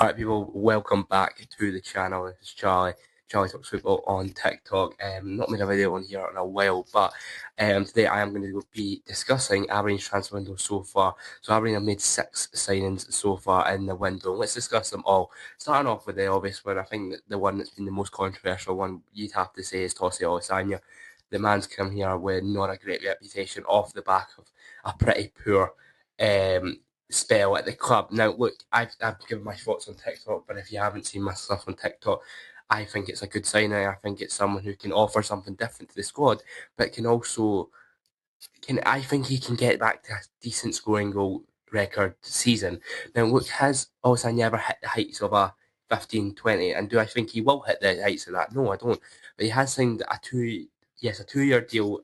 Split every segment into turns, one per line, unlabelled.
Alright, people, welcome back to the channel. This is Charlie. Charlie Talks Football on TikTok. Not made a video on here in a while, but today I am going to be discussing Aberdeen's transfer window so far. So Aberdeen have made 6 signings so far in the window. Let's discuss them all. Starting off with the obvious one, I think that the one that's been the most controversial one, you'd have to say, is Tossi Olisanya. The man's come here with not a great reputation off the back of a pretty poor spell at the club. Now, look, I've given my thoughts on TikTok, but if you haven't seen my stuff on TikTok, I think it's a good signing. I think it's someone who can offer something different to the squad, but I think he can get back to a decent scoring goal record season. Now, look, has also never hit the heights of a 15-20, and do I think he will hit the heights of that? No, I don't. But he has signed a 2-year deal,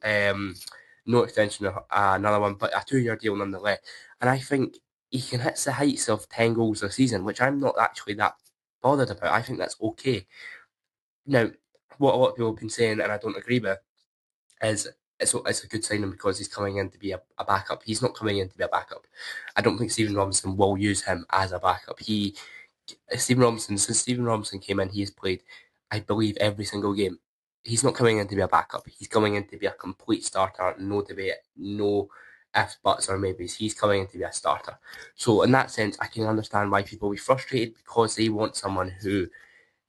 no extension of another one, but a 2-year deal nonetheless. And I think he can hit the heights of 10 goals a season, which I'm not actually that bothered about. I think that's okay. Now, what a lot of people have been saying, and I don't agree with, is it's a good signing because he's coming in to be a backup. He's not coming in to be a backup. I don't think Stephen Robinson will use him as a backup. Since Stephen Robinson came in, he has played, I believe, every single game. He's not coming in to be a backup. He's coming in to be a complete starter. No debate, no ifs, buts, or maybes. He's coming in to be a starter. So in that sense, I can understand why people will be frustrated because they want someone who's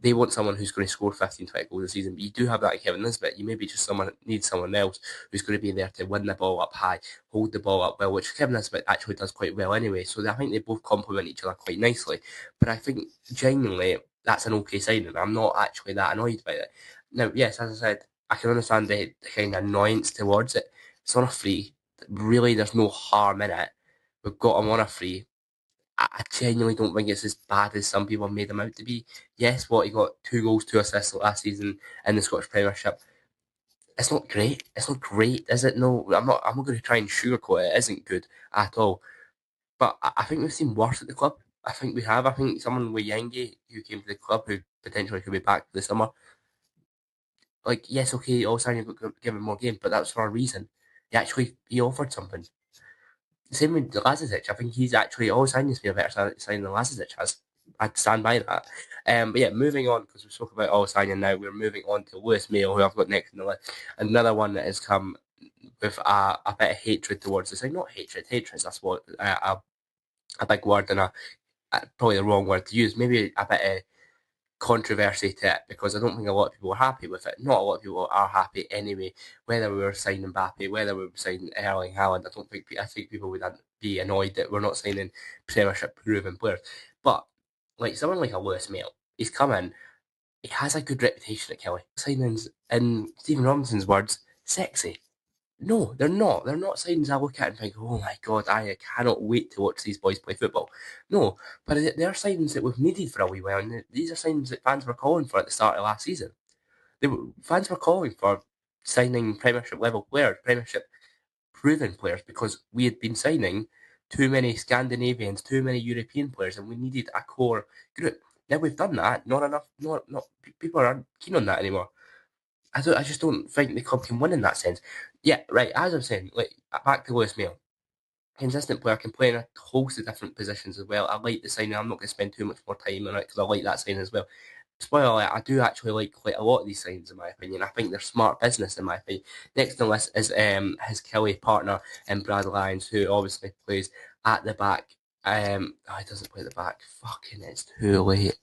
going to score 15, 20 goals a season. But you do have that in Kevin Nisbet. You maybe just need someone else who's going to be there to win the ball up high, hold the ball up well, which Kevin Nisbet actually does quite well anyway. So I think they both complement each other quite nicely. But I think genuinely that's an okay signing. I'm not actually that annoyed by it. Now, yes, as I said, I can understand the kind of annoyance towards it. It's on a free. Really, there's no harm in it. We've got him on a free. I genuinely don't think it's as bad as some people made him out to be. Yes, he got 2 goals, 2 assists last season in the Scottish Premiership. It's not great. It's not great, is it? No, I'm not going to try and sugarcoat it. It isn't good at all. But I think we've seen worse at the club. I think we have. I think someone with Yengi who came to the club who potentially could be back for the summer. Like, yes, okay, all signing got given more game, but that's for a reason. He offered something. Same with Lazic. I think he's actually always signings be a better signing than Lazic has. I'd stand by that. But yeah, moving on, because we spoke about all signing now, we're moving on to Lewis Mayo, who I've got next in the list. Another one that has come with a bit of hatred towards the sign. Not hatred, that's what a big word and probably the wrong word to use. Maybe a bit of controversy to it because I don't think a lot of people are happy with it. Not a lot of people are happy anyway. Whether we were signing Mbappe, whether we were signing Erling Haaland, I think people would be annoyed that we're not signing Premiership proven players. But like someone like a Lewis Mail, he's come in. He has a good reputation at Kelly. Signings, in Stephen Robinson's words, sexy. No, they're not. They're not signings I look at and think, oh my god, I cannot wait to watch these boys play football. No, but they're signings that we've needed for a wee while, and these are signings that fans were calling for at the start of last season. Fans were calling for signing Premiership level players, Premiership proven players, because we had been signing too many Scandinavians, too many European players, and we needed a core group. Now we've done that. Not enough. Not people aren't keen on that anymore. I just don't think the club can win in that sense. Yeah, right. As I'm saying, like back to Lewis Mail, consistent player can play in a host of different positions as well. I like the signing. I'm not going to spend too much more time on it because I like that signing as well. Spoiler alert, I do actually like quite a lot of these signings in my opinion. I think they're smart business in my opinion. Next on the list is his Kelly partner in Brad Lyons, who obviously plays at the back. He doesn't play at the back. Fucking, it's too late.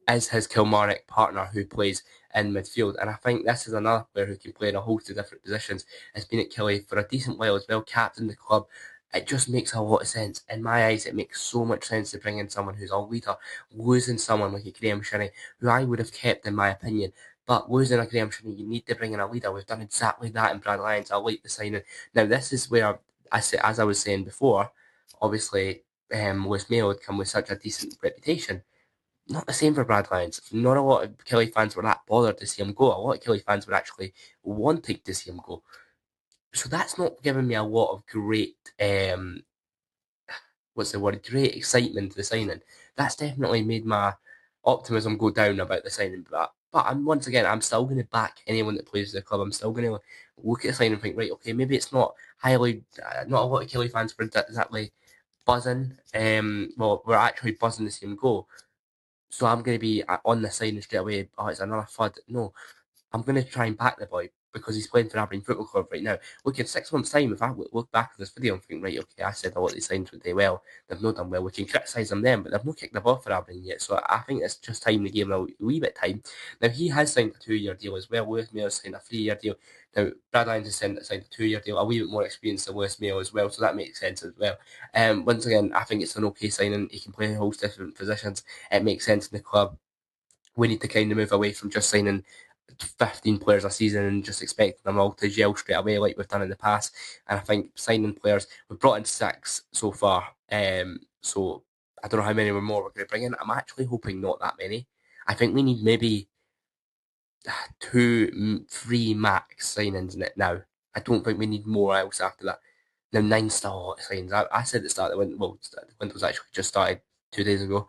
Is his Kilmarnock partner who plays in midfield. And I think this is another player who can play in a host of different positions. Has been at Kelly for a decent while as well, captain the club. It just makes a lot of sense. In my eyes, it makes so much sense to bring in someone who's a leader. Losing someone like a Graham Shinnie, who I would have kept in my opinion. But losing a Graham Shinnie, you need to bring in a leader. We've done exactly that in Brad Lyons. I like the signing. Now, this is where, as I was saying before, obviously, Lewis Mayo had come with such a decent reputation. Not the same for Brad Lyons. Not a lot of Kelly fans were that bothered to see him go. A lot of Kelly fans were actually wanting to see him go. So that's not giving me a lot of great, great excitement to the signing. That's definitely made my optimism go down about the signing. But once again, I'm still going to back anyone that plays for the club. I'm still going to look at the signing and think, right, okay, maybe it's not not a lot of Kelly fans were exactly buzzing. Well, we're actually buzzing the same goal. So I'm going to be on the signing straight away. Oh, it's another FUD. No, I'm going to try and back the boy because he's playing for Aberdeen Football Club right now. Look, in 6 months' time, if I look back at this video and think, right, okay, I said a lot of these signs would do well, they've not done well. We can criticise them then, but they've not kicked the ball for Aberdeen yet. So I think it's just time to give him a wee bit of time. Now, he has signed a 2-year deal as well. Lewis Mayo signed a 3-year deal. Now, Brad Lyons has signed a 2-year deal, a wee bit more experience than Lewis Mayo as well, so that makes sense as well. Once again, I think it's an okay signing. He can play in host different positions. It makes sense in the club. We need to kind of move away from just signing 15 players a season and just expecting them all to gel straight away like we've done in the past. And I think signing players, we've brought in 6 so far. So I don't know how many more we're going to bring in. I'm actually hoping not that many. I think we need maybe 2, 3 max signings in it now. I don't think we need more else after that. Now, 9 still a lot of signings. I said at the start of the window, well, the window's actually just started 2 days ago.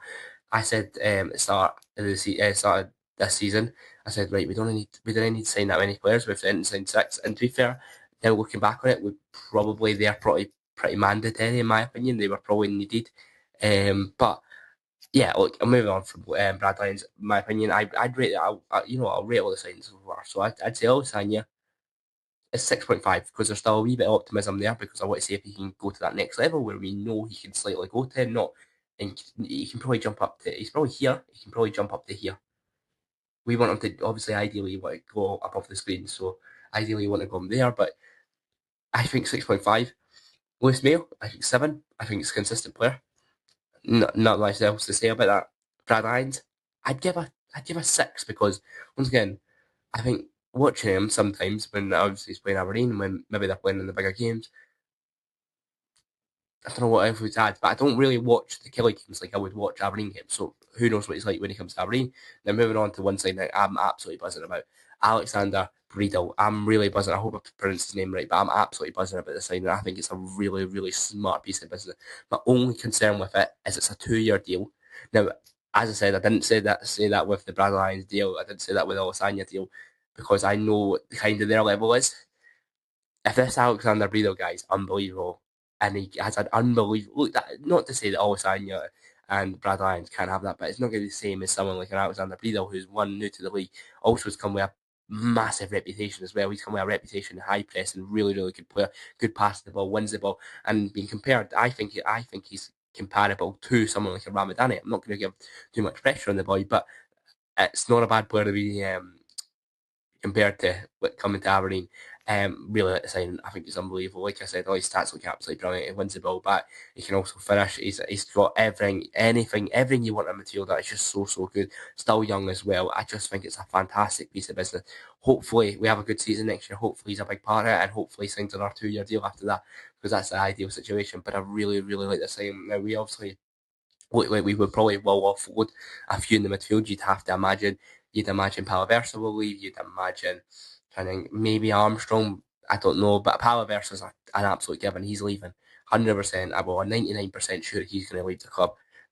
I said at the start of start of this season, I said, right, we don't need to sign that many players. We've signed 6. And to be fair, now looking back on it, they're probably pretty mandatory in my opinion. They were probably needed. But yeah, look, I'm moving on from Brad Lyons. In my opinion, I'd rate it. I'll rate all the signings so far. So I'd say Alessandra is 6.5 because there's still a wee bit of optimism there because I want to see if he can go to that next level where we know he can slightly go to. Not, and he can probably jump up to. He's probably here. He can probably jump up to here. We want him to obviously ideally want to go above the screen, so ideally you want to go him there. But I think 6.5. Lewis Mayo, I think 7. I think it's a consistent player. Not much else to say about that. Brad Lyons, I'd give a 6 because once again, I think watching him sometimes when obviously he's playing Aberdeen, when maybe they're playing in the bigger games, I don't know what else would add, but I don't really watch the Kelly games like I would watch Aberdeen games. So who knows what he's like when he comes to Aberdeen. Now moving on to one side that I'm absolutely buzzing about. Alexander Breedel. I'm really buzzing. I hope I pronounced his name right, but I'm absolutely buzzing about the signing. I think it's a really, really smart piece of business. My only concern with it is it's a 2-year deal. Now, as I said, I didn't say that with the Brad Lyons deal. I didn't say that with the Alessandra deal because I know what kind of their level is. If this Alexander Breedel guy is unbelievable, and he has an unbelievable look, not to say that Alessandra and Brad Lyons can't have that, but it's not going to be the same as someone like an Alexander Breedel who's one new to the league, also has come with a massive reputation as well. He's come with a reputation, high press, and really, really good player, good pass the ball, wins the ball, and being compared, I think he's comparable to someone like a Ramadani. I'm not going to give too much pressure on the boy, but it's not a bad player to be compared to what coming to Aberdeen. Really like the signing. I think it's unbelievable. Like I said, all his stats look absolutely brilliant. He wins the ball back. He can also finish. He's got everything you want in a midfielder. It's just so good. Still young as well. I just think it's a fantastic piece of business. Hopefully we have a good season next year. Hopefully he's a big part of it, and hopefully he signs another 2-year deal after that because that's the ideal situation. But I really like the signing. Now we obviously look like we would probably will offload a few in the midfield. You'd imagine Palaversa will leave. You'd imagine maybe Armstrong. I don't know, but Palaversa's an absolute given. He's leaving. 100%. I'm 99% sure he's going to leave the club.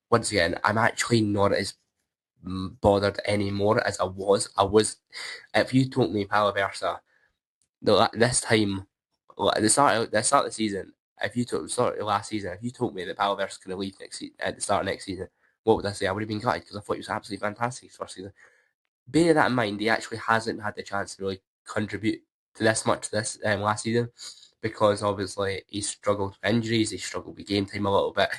Once again, I'm actually not as bothered anymore as I was. If you told me Palaversa this time, at the start of the season, if you told start of last season, if you told me that Palaversa is going to leave at the start of next season, what would I say? I would have been gutted because I thought he was absolutely fantastic his first season. Bearing that in mind, he actually hasn't had the chance to really contribute to this much this last season because obviously he struggled with injuries, he struggled with game time a little bit.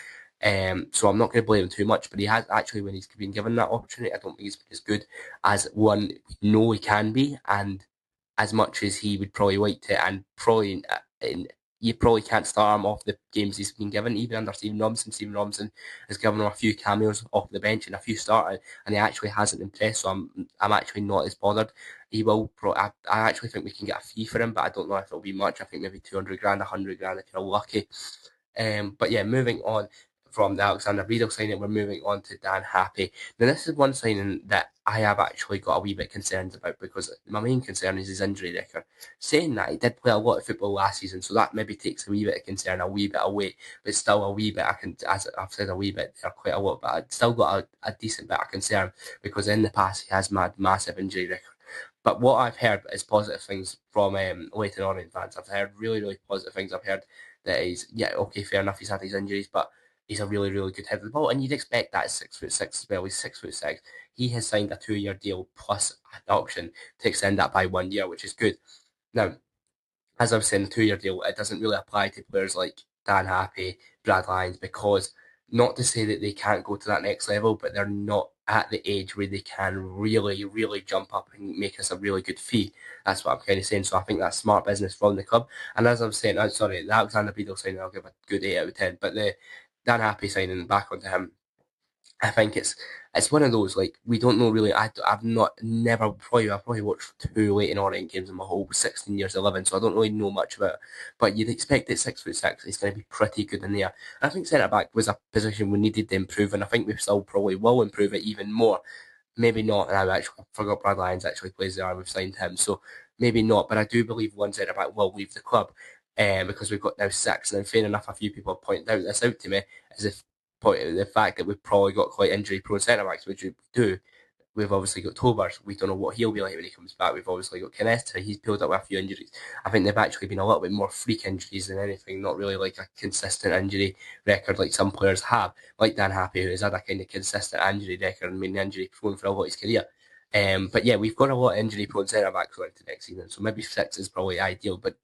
So I'm not going to blame him too much, but he has actually, when he's been given that opportunity, I don't think he's been as good as one we know he can be, and as much as he would probably like to, and probably you probably can't start him off the games he's been given, even under Stephen Robinson. Stephen Robinson has given him a few cameos off the bench and a few starters, and he actually hasn't impressed. So I'm actually not as bothered. He will. I actually think we can get a fee for him, but I don't know if it'll be much. I think maybe 200 grand, 100 grand if you're lucky. But yeah, moving on from the Alexander Breedel signing, we're moving on to Dan Happy. Now, this is one signing that I have actually got a wee bit concerns about because my main concern is his injury record. Saying that, he did play a lot of football last season, so that maybe takes a wee bit of concern, a wee bit away, but still a wee bit, as I've said, a wee bit there, quite a lot, but I've still got a decent bit of concern because in the past he has had massive injury record. But what I've heard is positive things from Leighton Orient fans. I've heard really positive things. I've heard that he's, yeah, okay, fair enough, he's had these injuries, but he's a really, really good head of the ball, and you'd expect that at 6'6" as well. He's 6'6". He has signed a 2-year deal plus an option to extend that by 1 year, which is good. Now, as I was saying, the 2-year deal, it doesn't really apply to players like Dan Happy, Brad Lyons, because not to say that they can't go to that next level, but they're not at the age where they can really, really jump up and make us a really good fee. That's what I'm kind of saying. So I think that's smart business from the club. And as I was saying, sorry, the Alexander Beadle signing, I'll give a good 8 out of 10. But the Dan Happy signing, back onto him, I think it's one of those, like, we don't know really. I've never probably I've probably watched 2 Leyton Orient games in my whole 16 years of living, so I don't really know much about it. But you'd expect at 6'6", he's going to be pretty good in there. I think centre back was a position we needed to improve, and I think we still probably will improve it even more. Maybe not. And I actually forgot Brad Lyons actually plays there. We've signed him, so maybe not. But I do believe one centre back will leave the club, because we've got now 6. And fair enough, a few people have pointed this out to me, as if point the fact that we've probably got quite injury prone centre backs, which we do. We've obviously got Tobers. We don't know what he'll be like when he comes back. We've obviously got Canesta. He's pulled up with a few injuries. I think they've actually been a little bit more freak injuries than anything, not really like a consistent injury record like some players have, like Dan Happy, who has had a kind of consistent injury record and been injury prone for a lot of his career. But yeah, we've got a lot of injury prone centre backs going into next season, so maybe 6 is probably ideal. But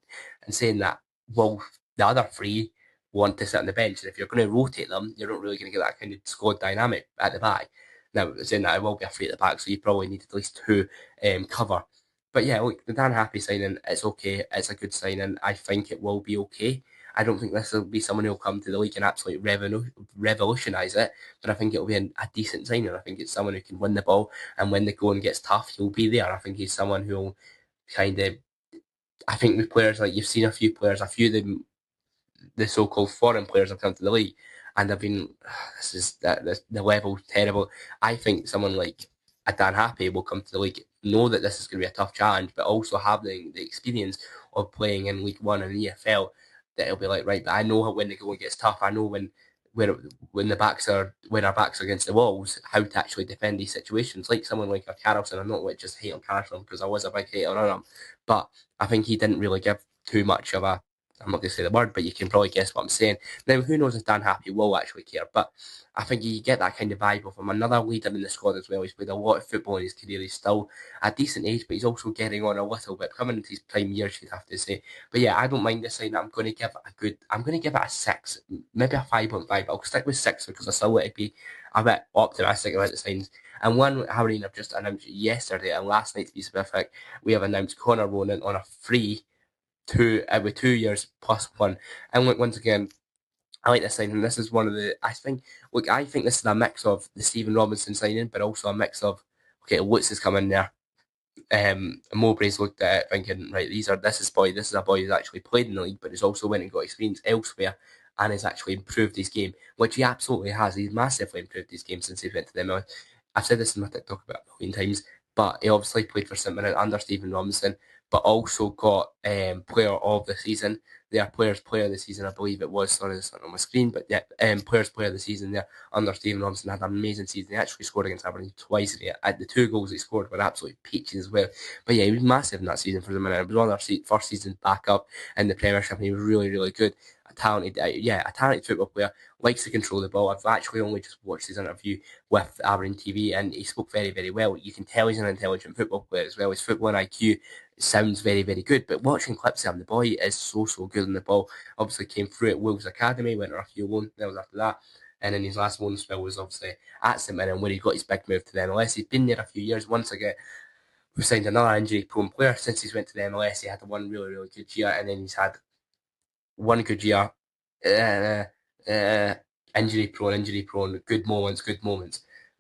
in saying that, well, the other 3 want to sit on the bench, and if you're going to rotate them, you're not really going to get that kind of squad dynamic at the back. Now, saying that, I will be a 3 at the back, so you probably need at least 2 cover. But yeah, look, the Dan Happy signing, it's okay. It's a good signing. I think it will be okay. I don't think this will be someone who'll come to the league and absolutely revolutionise it, but I think it'll be a decent signing. I think it's someone who can win the ball, and when the going gets tough, he'll be there. I think he's someone who'll kind of, I think with players, like you've seen a few players, a few of them, the so-called foreign players have come to the league, and they've been, this is the level terrible. I think someone like a Dan Happy will come to the league, know that this is going to be a tough challenge, but also having the experience of playing in League One and EFL, that it'll be like, right, but I know when the going gets tough. I know when our backs are against the walls, how to actually defend these situations. Like someone like a Carlson, I'm not like just hate on Carlson because I was a big hater on him, but I think he didn't really give too much of a, I'm not going to say the word, but you can probably guess what I'm saying. Now, who knows if Dan Happy will actually care, but I think you get that kind of vibe of him. Another leader in the squad as well. He's played a lot of football in his career. He's still a decent age, but he's also getting on a little bit, coming into his prime years, you'd have to say. But yeah, I don't mind this sign. I'm going to give it a 6, maybe a 5.5. I'll stick with 6 because I still want to be a bit optimistic about the signs. And one Aberdeen have just announced yesterday and last night, to be specific, we have announced Connor Ronan on a free with 2 years plus 1. And look, once again, I like this signing. This is one of the, I think this is a mix of the Stephen Robinson signing, but also a mix of, okay, Lutz has come in there. Mowbray's looked at it thinking, right, this is a boy who's actually played in the league, but has also went and got experience elsewhere and has actually improved his game, which he absolutely has. He's massively improved his game since he went to the MLS. I've said this in my TikTok about a million times, but he obviously played for St Mirren under Stephen Robinson, but also got player of the season. Their players player of the season, I believe it was. Sorry, it's not on my screen, but yeah, players player of the season there under Stephen Robinson had an amazing season. He actually scored against Aberdeen twice. The 2 goals he scored were absolutely peaches as well. But yeah, he was massive in that season for the minute. It was on our first season back up in the Premiership, and he was really, really good. A talented football player, likes to control the ball. I've actually only just watched his interview with Aberdeen TV, and he spoke very, very well. You can tell he's an intelligent football player as well. His football IQ sounds very, very good. But watching clips of him, the boy is so, so good on the ball. Obviously came through at Wolves Academy, went on a few loan spells after that. And then his last loan spell was obviously at St Mirren, where he got his big move to the MLS. He's been there a few years. Once again, we've signed another injury-prone player. Since he's went to the MLS, he had one really, really good year, and then he's had one good year, uh, uh, injury prone, good moments,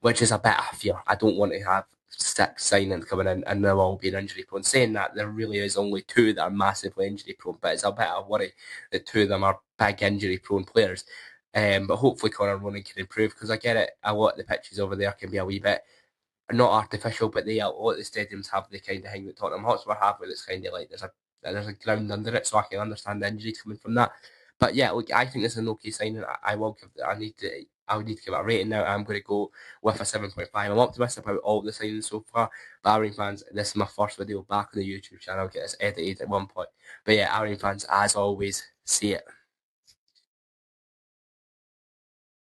which is a bit of fear. I don't want to have 6 signings coming in and they'll all being injury prone. Saying that, there really is only 2 that are massively injury prone, but it's a bit of worry that 2 of them are big injury prone players. But hopefully Connor Ronan can improve, because I get it, a lot of the pitches over there can be a wee bit not artificial, but a lot of the stadiums have the kind of thing that Tottenham Hotspur have, where it's kind of like there's a ground under it, so I can understand the injuries coming from that. But yeah, look, I think this is an okay signing. I will give. I would need to give it a rating now. I'm going to go with a 7.5. I'm optimistic about all the signings so far. But Aberdeen fans, this is my first video back on the YouTube channel. I'll get this edited at one point. But yeah, Aberdeen fans, as always, see it.